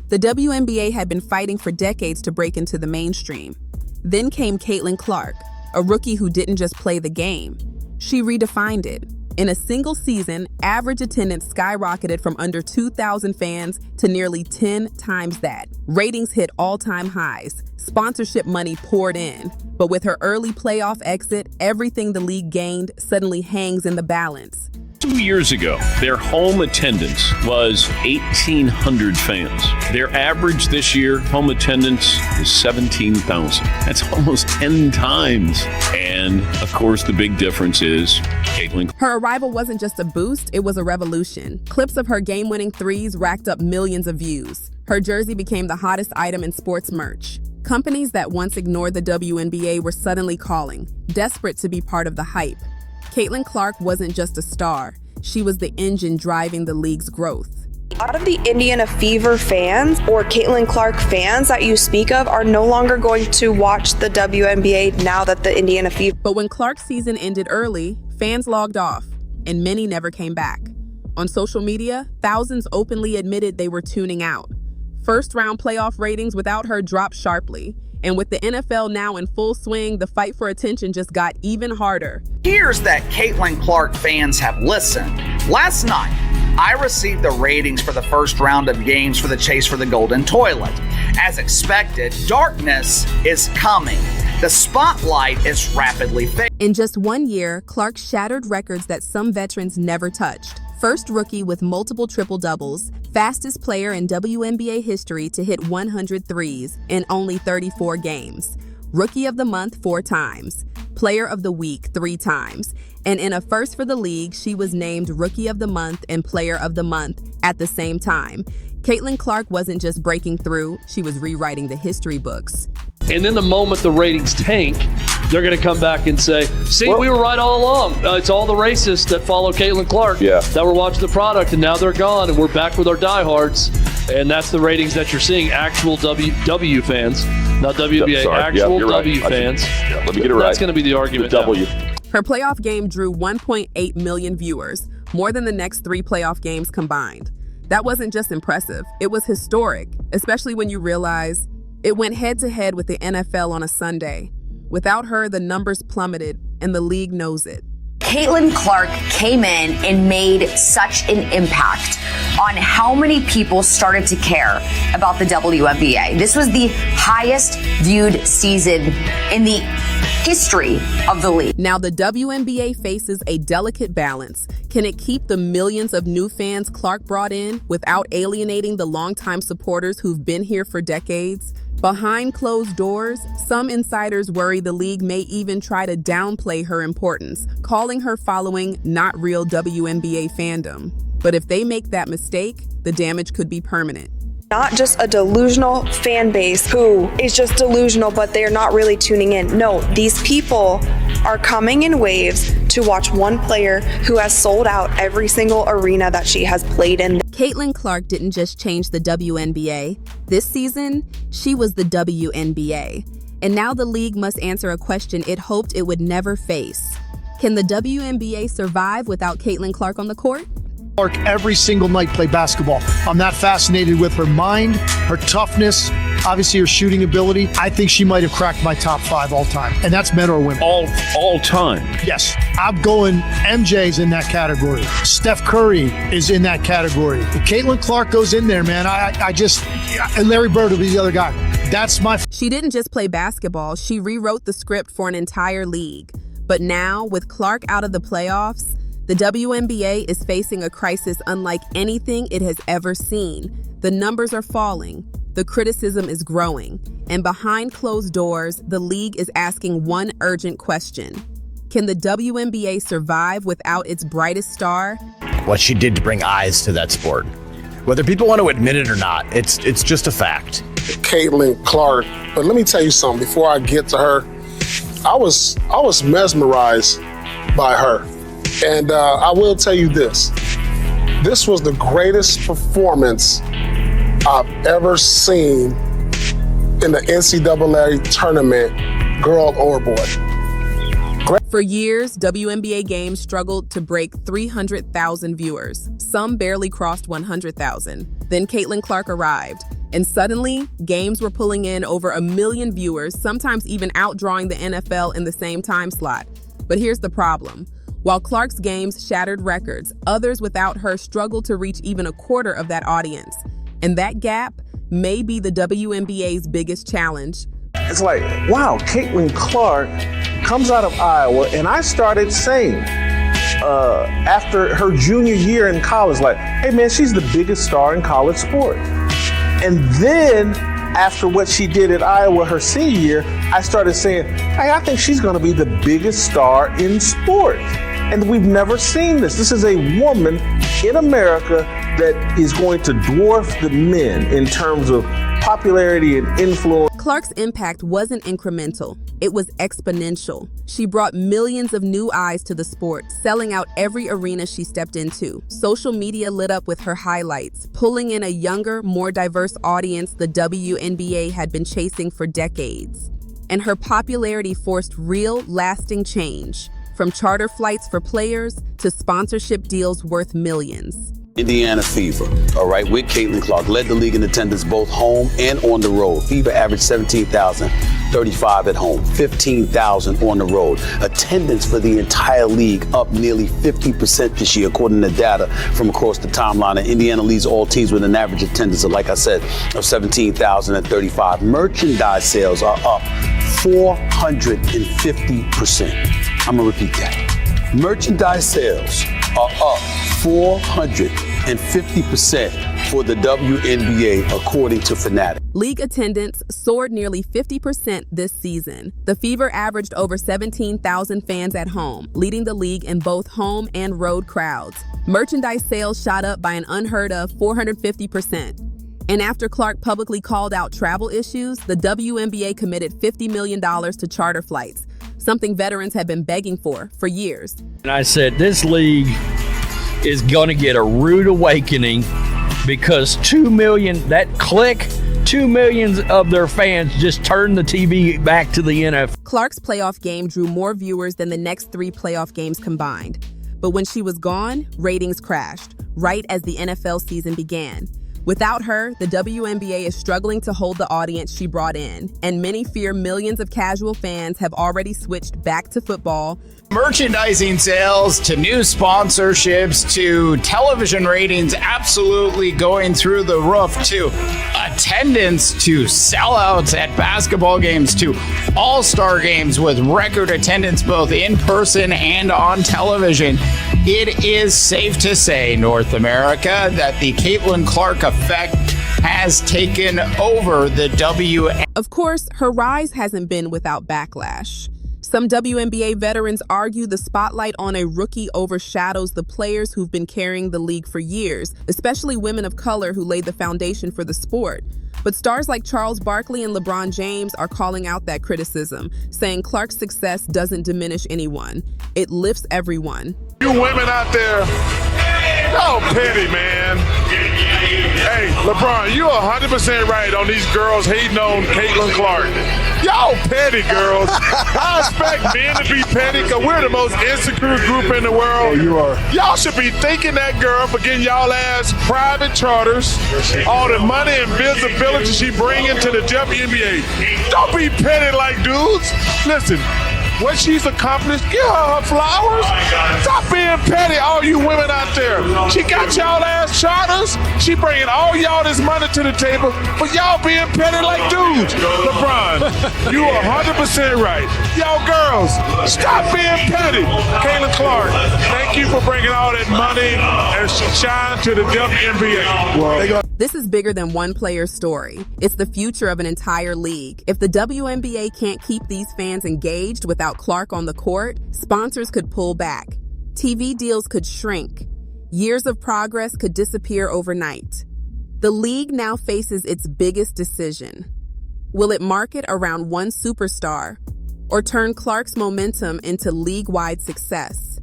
The WNBA had been fighting for decades to break into the mainstream. Then came Caitlin Clark, a rookie who didn't just play the game. She redefined it. In a single season, average attendance skyrocketed from under 2,000 fans to nearly 10 times that. Ratings hit all-time highs. Sponsorship money poured in. But with her early playoff exit, everything the league gained suddenly hangs in the balance. 2 years ago, their home attendance was 1,800 fans. Their average this year, home attendance, is 17,000. That's almost 10 times. And, of course, the big difference is Caitlin. Her arrival wasn't just a boost, it was a revolution. Clips of her game-winning threes racked up millions of views. Her jersey became the hottest item in sports merch. Companies that once ignored the WNBA were suddenly calling, desperate to be part of the hype. Caitlin Clark wasn't just a star, she was the engine driving the league's growth. A lot of the Indiana Fever fans or Caitlin Clark fans that you speak of are no longer going to watch the WNBA now that the Indiana Fever. But when Clark's season ended early, fans logged off, and many never came back. On social media, thousands openly admitted they were tuning out. First-round playoff ratings without her dropped sharply. And with the NFL now in full swing, the fight for attention just got even harder. Here's that Caitlin Clark fans have listened. Last night, I received the ratings for the first round of games for the chase for the golden toilet. As expected, darkness is coming. The spotlight is rapidly fading. In just 1 year, Clark shattered records that some veterans never touched. First rookie with multiple triple-doubles, fastest player in WNBA history to hit 100 threes in only 34 games. Rookie of the Month 4 times, Player of the Week 3 times, and in a first for the league, she was named Rookie of the Month and Player of the Month at the same time. Caitlin Clark wasn't just breaking through, she was rewriting the history books. And then the moment the ratings tank, they're going to come back and say, see, we were right all along. It's all the racists that follow Caitlin Clark that were watching the product, and now they're gone, and we're back with our diehards. And that's the ratings that you're seeing, actual W fans, not WNBA, actual W fans. Let me get it right. That's going to be the argument. W. Her playoff game drew 1.8 million viewers, more than the next 3 playoff games combined. That wasn't just impressive, it was historic, especially when you realize it went head-to-head with the NFL on a Sunday. Without her, the numbers plummeted, and the league knows it. Caitlin Clark came in and made such an impact on how many people started to care about the WNBA. This was the highest viewed season in the history of the league. Now the WNBA faces a delicate balance. Can it keep the millions of new fans Clark brought in without alienating the longtime supporters who've been here for decades? Behind closed doors, some insiders worry the league may even try to downplay her importance, calling her following not real WNBA fandom. But if they make that mistake, the damage could be permanent. Not just a delusional fan base who is just delusional, but they're not really tuning in. No, these people are coming in waves to watch one player who has sold out every single arena that she has played in. Caitlin Clark didn't just change the WNBA. This season, she was the WNBA. And now the league must answer a question it hoped it would never face. Can the WNBA survive without Caitlin Clark on the court? Clark every single night play basketball. I'm that fascinated with her mind, her toughness, obviously her shooting ability. I think she might have cracked my top 5 all time, and that's men or women. All time. Yes, I'm going MJ's in that category. Steph Curry is in that category. If Caitlin Clark goes in there, man, and Larry Bird will be the other guy. That's my. She didn't just play basketball, she rewrote the script for an entire league. But now, with Clark out of the playoffs, the WNBA is facing a crisis unlike anything it has ever seen. The numbers are falling, the criticism is growing, and behind closed doors, the league is asking one urgent question. Can the WNBA survive without its brightest star? What she did to bring eyes to that sport. Whether people want to admit it or not, it's just a fact. Caitlin Clark, but let me tell you something before I get to her. I was mesmerized by her. And I will tell you this. This was the greatest performance I've ever seen in the NCAA tournament, girl or boy. For years, WNBA games struggled to break 300,000 viewers. Some barely crossed 100,000. Then Caitlin Clark arrived. And suddenly, games were pulling in over 1 million viewers, sometimes even outdrawing the NFL in the same time slot. But here's the problem. While Clark's games shattered records, others without her struggled to reach even a quarter of that audience. And that gap may be the WNBA's biggest challenge. It's like, wow, Caitlin Clark comes out of Iowa, and I started saying after her junior year in college, like, hey man, she's the biggest star in college sport. And then after what she did at Iowa her senior year, I started saying, hey, I think she's going to be the biggest star in sport. And we've never seen this. This is a woman in America that is going to dwarf the men in terms of popularity and influence. Clark's impact wasn't incremental, it was exponential. She brought millions of new eyes to the sport, selling out every arena she stepped into. Social media lit up with her highlights, pulling in a younger, more diverse audience the WNBA had been chasing for decades. And her popularity forced real, lasting change, from charter flights for players to sponsorship deals worth millions. Indiana Fever, all right, with Caitlin Clark, led the league in attendance both home and on the road. Fever averaged 17,035 at home, 15,000 on the road. Attendance for the entire league up nearly 50% this year, according to data from across the timeline. And Indiana leads all teams with an average attendance of, like I said, of 17,035. Merchandise sales are up 450%. I'm gonna repeat that. Merchandise sales are up 450% for the WNBA, according to Fanatic. League attendance soared nearly 50% this season. The Fever averaged over 17,000 fans at home, leading the league in both home and road crowds. Merchandise sales shot up by an unheard of 450%. And after Clark publicly called out travel issues, the WNBA committed $50 million to charter flights, something veterans have been begging for years. And I said, this league is going to get a rude awakening because 2 million, that click, 2 million of their fans just turned the TV back to the NFL. Clark's playoff game drew more viewers than the next 3 playoff games combined. But when she was gone, ratings crashed, right as the NFL season began. Without her, the WNBA is struggling to hold the audience she brought in, and many fear millions of casual fans have already switched back to football. Merchandising sales to new sponsorships to television ratings absolutely going through the roof to attendance to sellouts at basketball games to all-star games with record attendance both in person and on television. It is safe to say, North America, that the Caitlin Clark effect has taken over the WNBA. Of course, her rise hasn't been without backlash. Some WNBA veterans argue the spotlight on a rookie overshadows the players who've been carrying the league for years, especially women of color who laid the foundation for the sport. But stars like Charles Barkley and LeBron James are calling out that criticism, saying Clark's success doesn't diminish anyone. It lifts everyone. You women out there, y'all petty, man. Hey, LeBron, you're 100% right on these girls hating on Caitlin Clark. Y'all petty, girls. I expect men to be petty because we're the most insecure group in the world. Yeah, you are. Y'all should be thanking that girl for getting y'all ass private charters, all the money and visibility she bringing to the WNBA. Don't be petty like dudes. Listen. What she's accomplished, give her flowers. Stop being petty, all you women out there. She got y'all ass charters. She bringing all y'all this money to the table, but y'all being petty like dudes. LeBron, you are 100% right. Y'all girls, stop being petty. Caitlin Clark, thank you for bringing all that money and shine to the WNBA. This is bigger than one player's story. It's the future of an entire league. If the WNBA can't keep these fans engaged without Clark on the court, sponsors could pull back. TV deals could shrink. Years of progress could disappear overnight. The league now faces its biggest decision. Will it market around one superstar or turn Clark's momentum into league-wide success?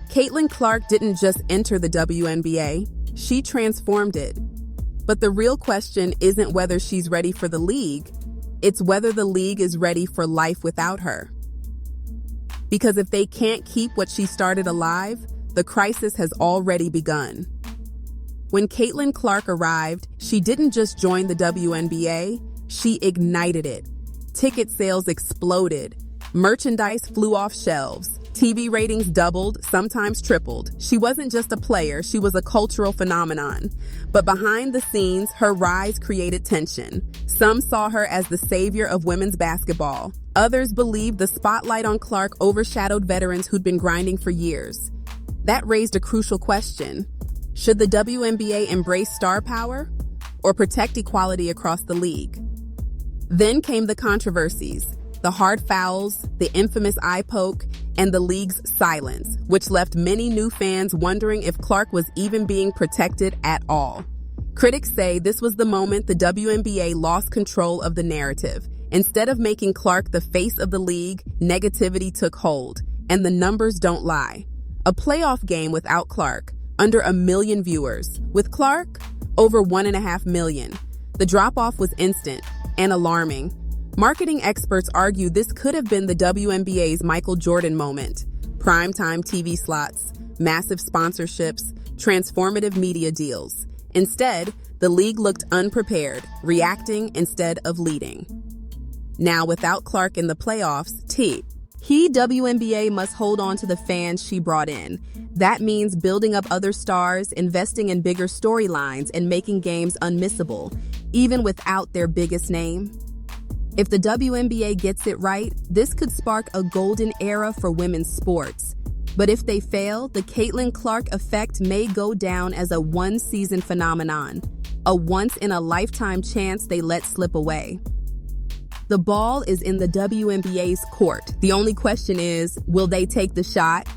Caitlin Clark didn't just enter the WNBA, she transformed it. But the real question isn't whether she's ready for the league, it's whether the league is ready for life without her. Because if they can't keep what she started alive, the crisis has already begun. When Caitlin Clark arrived, she didn't just join the WNBA, she ignited it. Ticket sales exploded. Merchandise flew off shelves. TV ratings doubled, sometimes tripled. She wasn't just a player, she was a cultural phenomenon. But behind the scenes, her rise created tension. Some saw her as the savior of women's basketball. Others believed the spotlight on Clark overshadowed veterans who'd been grinding for years. That raised a crucial question. Should the WNBA embrace star power or protect equality across the league? Then came the controversies, the hard fouls, the infamous eye poke, and the league's silence, which left many new fans wondering if Clark was even being protected at all. Critics say this was the moment the WNBA lost control of the narrative. Instead of making Clark the face of the league, negativity took hold, and the numbers don't lie. A playoff game without Clark, under 1 million viewers. With Clark, over 1.5 million. The drop-off was instant and alarming. Marketing experts argue this could have been the WNBA's Michael Jordan moment. Primetime TV slots, massive sponsorships, transformative media deals. Instead, the league looked unprepared, reacting instead of leading. Now, without Clark in the playoffs, WNBA must hold on to the fans she brought in. That means building up other stars, investing in bigger storylines, and making games unmissable, even without their biggest name. If the WNBA gets it right, this could spark a golden era for women's sports. But if they fail, the Caitlin Clark effect may go down as a one-season phenomenon, a once-in-a-lifetime chance they let slip away. The ball is in the WNBA's court. The only question is, will they take the shot?